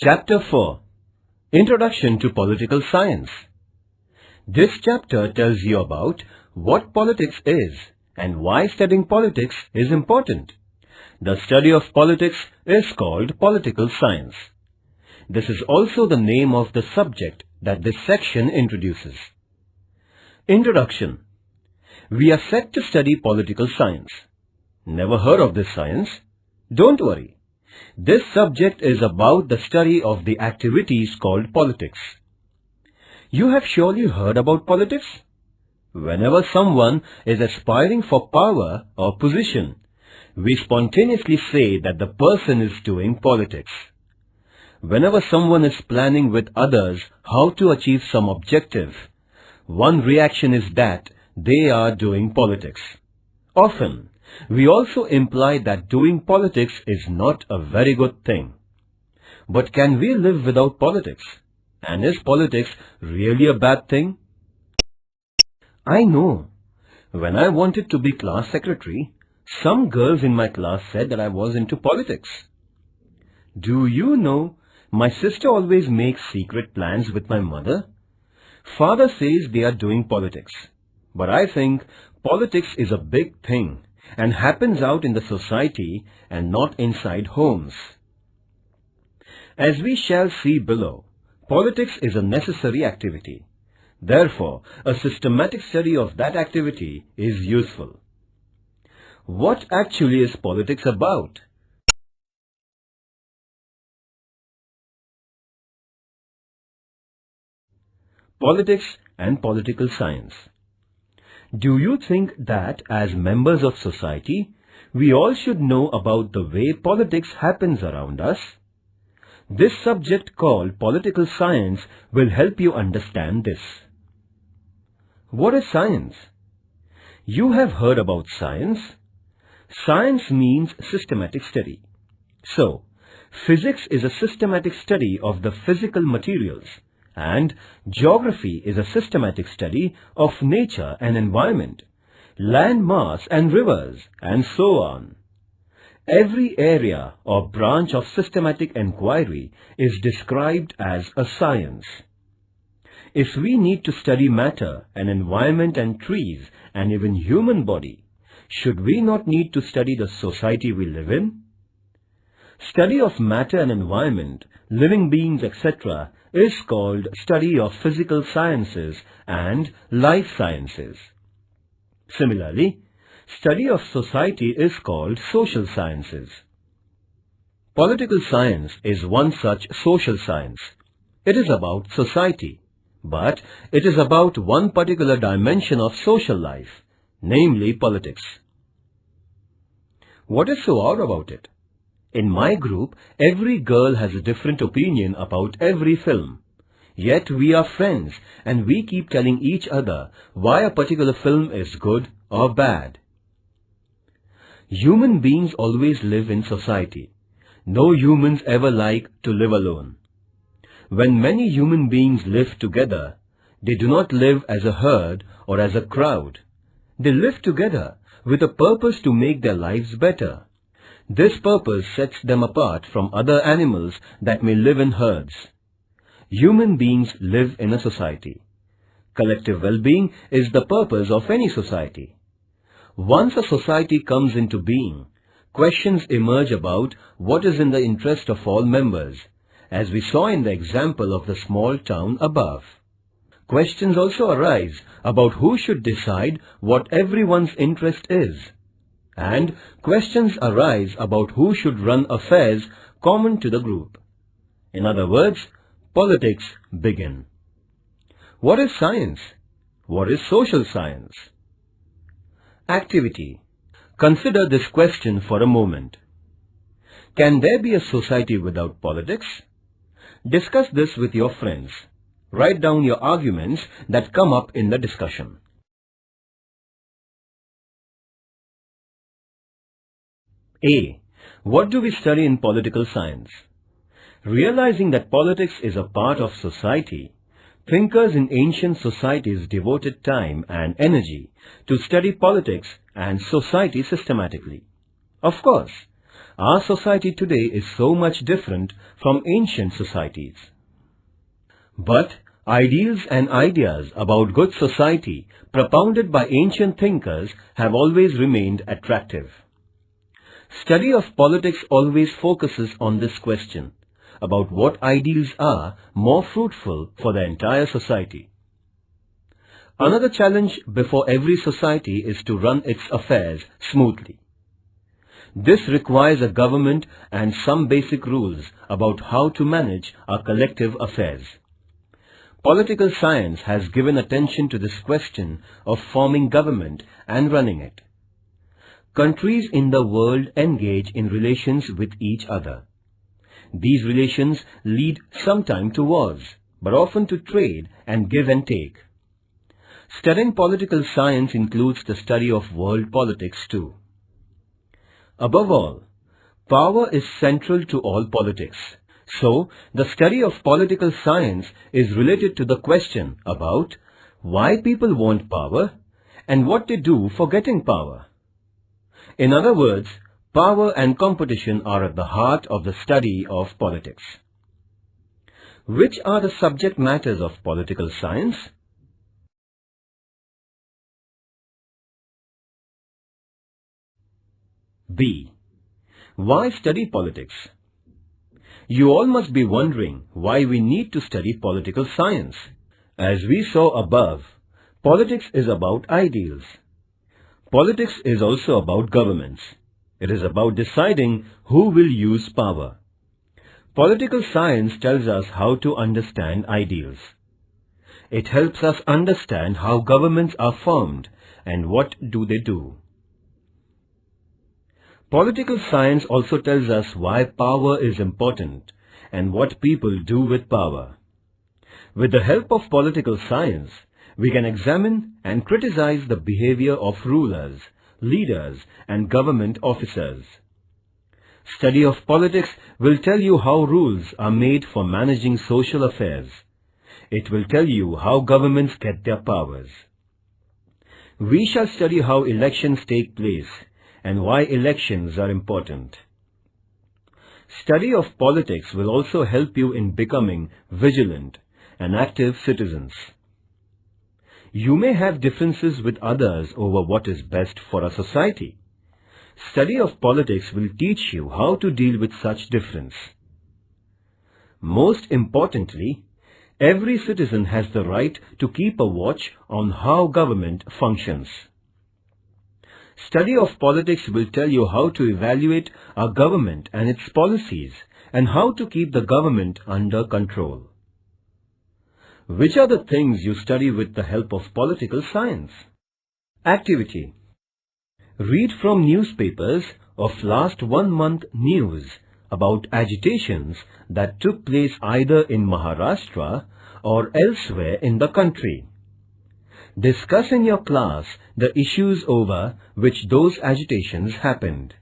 Chapter 4. Introduction to Political Science. This chapter tells you about what politics is and why studying politics is important. The study of politics is called political science. This is also the name of the subject that this section introduces. Introduction. We are set to study political science. Never heard of this science? Don't worry. This subject is about the study of the activities called politics. You have surely heard about politics. Whenever someone is aspiring for power or position, we spontaneously say that the person is doing politics. Whenever someone is planning with others how to achieve some objective, one reaction is that they are doing politics. Often, we also imply that doing politics is not a very good thing. But can we live without politics? And is politics really a bad thing? I know. When I wanted to be class secretary, some girls in my class said that I was into politics. Do you know, my sister always makes secret plans with my mother. Father says they are doing politics. But I think politics is a big thing and happens out in the society and not inside homes. As we shall see below, politics is a necessary activity. Therefore, a systematic study of that activity is useful. What actually is politics about? Politics and political science. Do you think that as members of society, we all should know about the way politics happens around us? This subject called political science will help you understand this. What is science? You have heard about science. Science means systematic study. So, physics is a systematic study of the physical materials, and geography is a systematic study of nature and environment, land mass and rivers, and so on. Every area or branch of systematic enquiry is described as a science. If we need to study matter and environment and trees and even human body, should we not need to study the society we live in? Study of matter and environment, living beings, etc. is called study of physical sciences and life sciences. Similarly, study of society is called social sciences. Political science is one such social science. It is about society, but it is about one particular dimension of social life, namely politics. What is so odd about it? In my group, every girl has a different opinion about every film. Yet we are friends and we keep telling each other why a particular film is good or bad. Human beings always live in society. No humans ever like to live alone. When many human beings live together, they do not live as a herd or as a crowd. They live together with a purpose to make their lives better. This purpose sets them apart from other animals that may live in herds. Human beings live in a society. Collective well-being is the purpose of any society. Once a society comes into being, questions emerge about what is in the interest of all members, as we saw in the example of the small town above. Questions also arise about who should decide what everyone's interest is. And questions arise about who should run affairs common to the group. In other words, politics begin. What is science? What is social science? Activity. Consider this question for a moment. Can there be a society without politics? Discuss this with your friends. Write down your arguments that come up in the discussion. A. What do we study in political science? Realizing that politics is a part of society, thinkers in ancient societies devoted time and energy to study politics and society systematically. Of course, Our society today is so much different from ancient societies. But ideals and ideas about good society propounded by ancient thinkers have always remained attractive. Study of politics always focuses on this question about what ideals are more fruitful for the entire society. Another challenge before every society is to run its affairs smoothly. This requires a government and some basic rules about how to manage our collective affairs. Political science has given attention to this question of forming government and running it. Countries in the world engage in relations with each other. These relations lead sometimes to wars, but often to trade and give and take. Studying political science includes the study of world politics too. Above all, power is central to all politics. So, the study of political science is related to the question about why people want power and what they do for getting power. In other words, power and competition are at the heart of the study of politics. Which are the subject matters of political science? B. Why study politics? You all must be wondering why we need to study political science. As we saw above, politics is about ideals. Politics is also about governments. It is about deciding who will use power. Political science tells us how to understand ideals. It helps us understand how governments are formed and what do they do. Political science also tells us why power is important and what people do with power. With the help of political science, we can examine and criticize the behavior of rulers, leaders, and government officers. Study of politics will tell you how rules are made for managing social affairs. It will tell you how governments get their powers. We shall study how elections take place and why elections are important. Study of politics will also help you in becoming vigilant and active citizens. You may have differences with others over what is best for a society. Study of politics will teach you how to deal with such difference. Most importantly, every citizen has the right to keep a watch on how government functions. Study of politics will tell you how to evaluate our government and its policies and how to keep the government under control. Which are the things you study with the help of political science? Activity. Read from newspapers of last 1 month news about agitations that took place either in Maharashtra or elsewhere in the country. Discuss in your class the issues over which those agitations happened.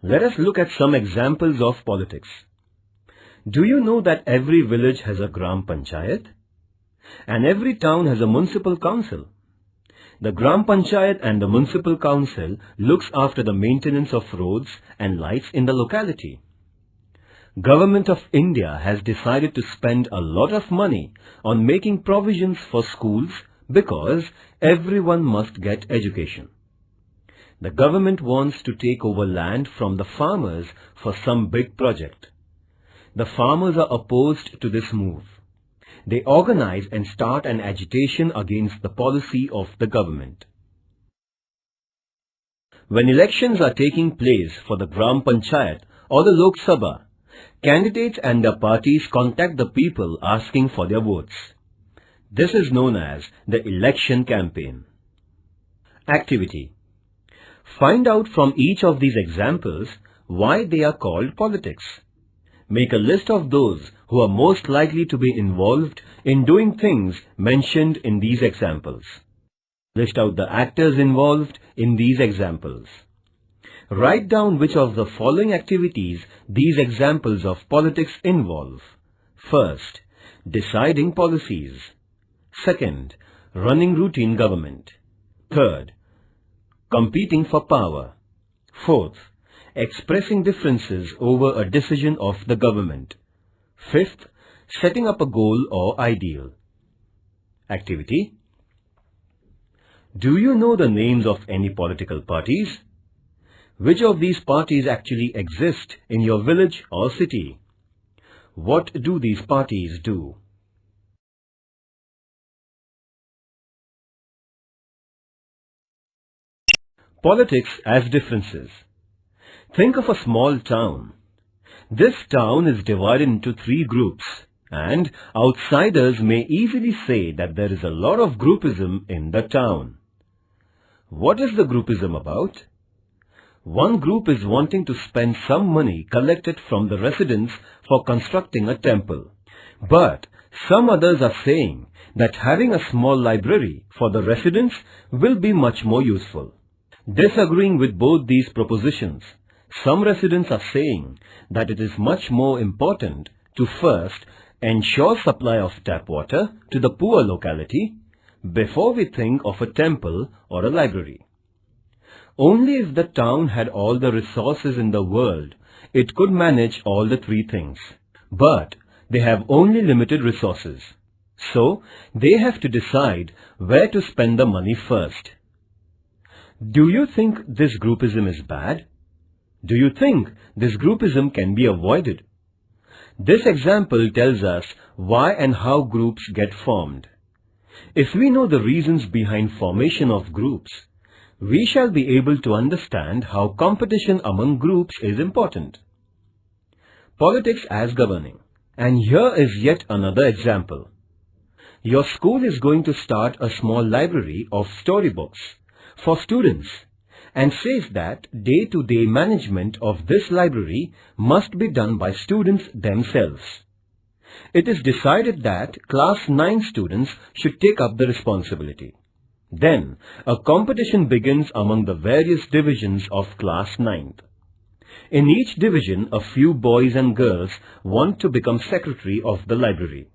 Let us look at some examples of politics. Do you know that every village has a Gram Panchayat? And every town has a municipal council? The Gram Panchayat and the municipal council looks after the maintenance of roads and lights in the locality. Government of India has decided to spend a lot of money on making provisions for schools because everyone must get education. The government wants to take over land from the farmers for some big project. The farmers are opposed to this move. They organize and start an agitation against the policy of the government. When elections are taking place for the Gram Panchayat or the Lok Sabha, candidates and their parties contact the people asking for their votes. This is known as the election campaign. Activity. Find out from each of these examples why they are called politics. Make a list of those who are most likely to be involved in doing things mentioned in these examples. List out the actors involved in these examples. Write down which of the following activities these examples of politics involve. First, deciding policies. Second, running routine government. Third, competing for power. Fourth, expressing differences over a decision of the government. Fifth, setting up a goal or ideal. Activity. Do you know the names of any political parties? Which of these parties actually exist in your village or city? What do these parties do? Politics as differences. Think of a small town. This town is divided into 3 groups, and outsiders may easily say that there is a lot of groupism in the town. What is the groupism about? One group is wanting to spend some money collected from the residents for constructing a temple. But some others are saying that having a small library for the residents will be much more useful. Disagreeing with both these propositions, some residents are saying that it is much more important to first ensure supply of tap water to the poor locality before we think of a temple or a library. Only if the town had all the resources in the world, it could manage all the 3 things. But they have only limited resources. So they have to decide where to spend the money first. Do you think this groupism is bad? Do you think this groupism can be avoided? This example tells us why and how groups get formed. If we know the reasons behind formation of groups, we shall be able to understand how competition among groups is important. Politics as governing. And here is yet another example. Your school is going to start a small library of storybooks for students and says that day-to-day management of this library must be done by students themselves. It is decided that class 9 students should take up the responsibility. Then a competition begins among the various divisions of class 9th. In each division, a few boys and girls want to become secretary of the library.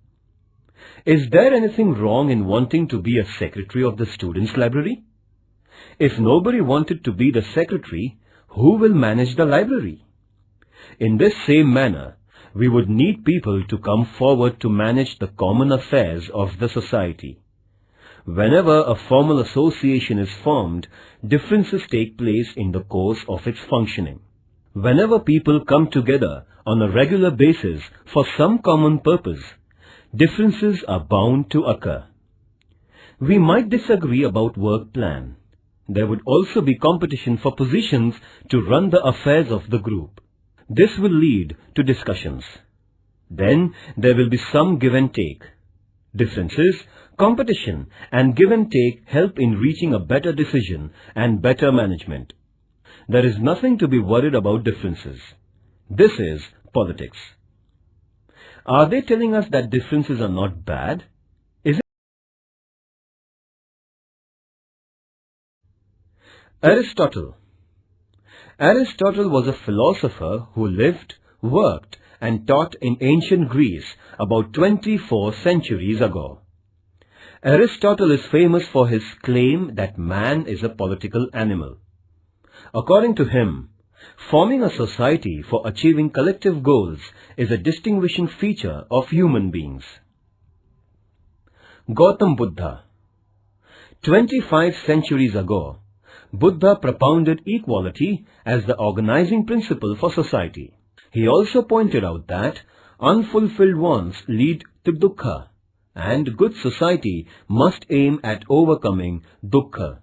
Is there anything wrong in wanting to be a secretary of the students' library? If nobody wanted to be the secretary, who will manage the library? In this same manner, we would need people to come forward to manage the common affairs of the society. Whenever a formal association is formed, differences take place in the course of its functioning. Whenever people come together on a regular basis for some common purpose, differences are bound to occur. We might disagree about work plan. There would also be competition for positions to run the affairs of the group. This will lead to discussions. Then there will be some give and take. Differences, competition and give and take help in reaching a better decision and better management. There is nothing to be worried about differences. This is politics. Are they telling us that differences are not bad? Is it? Aristotle. Aristotle was a philosopher who lived, worked and taught in ancient Greece about 24 centuries ago. Aristotle is famous for his claim that man is a political animal. According to him, forming a society for achieving collective goals is a distinguishing feature of human beings. Gautam Buddha. 25 centuries ago, Buddha propounded equality as the organizing principle for society. He also pointed out that unfulfilled wants lead to dukkha, and good society must aim at overcoming dukkha.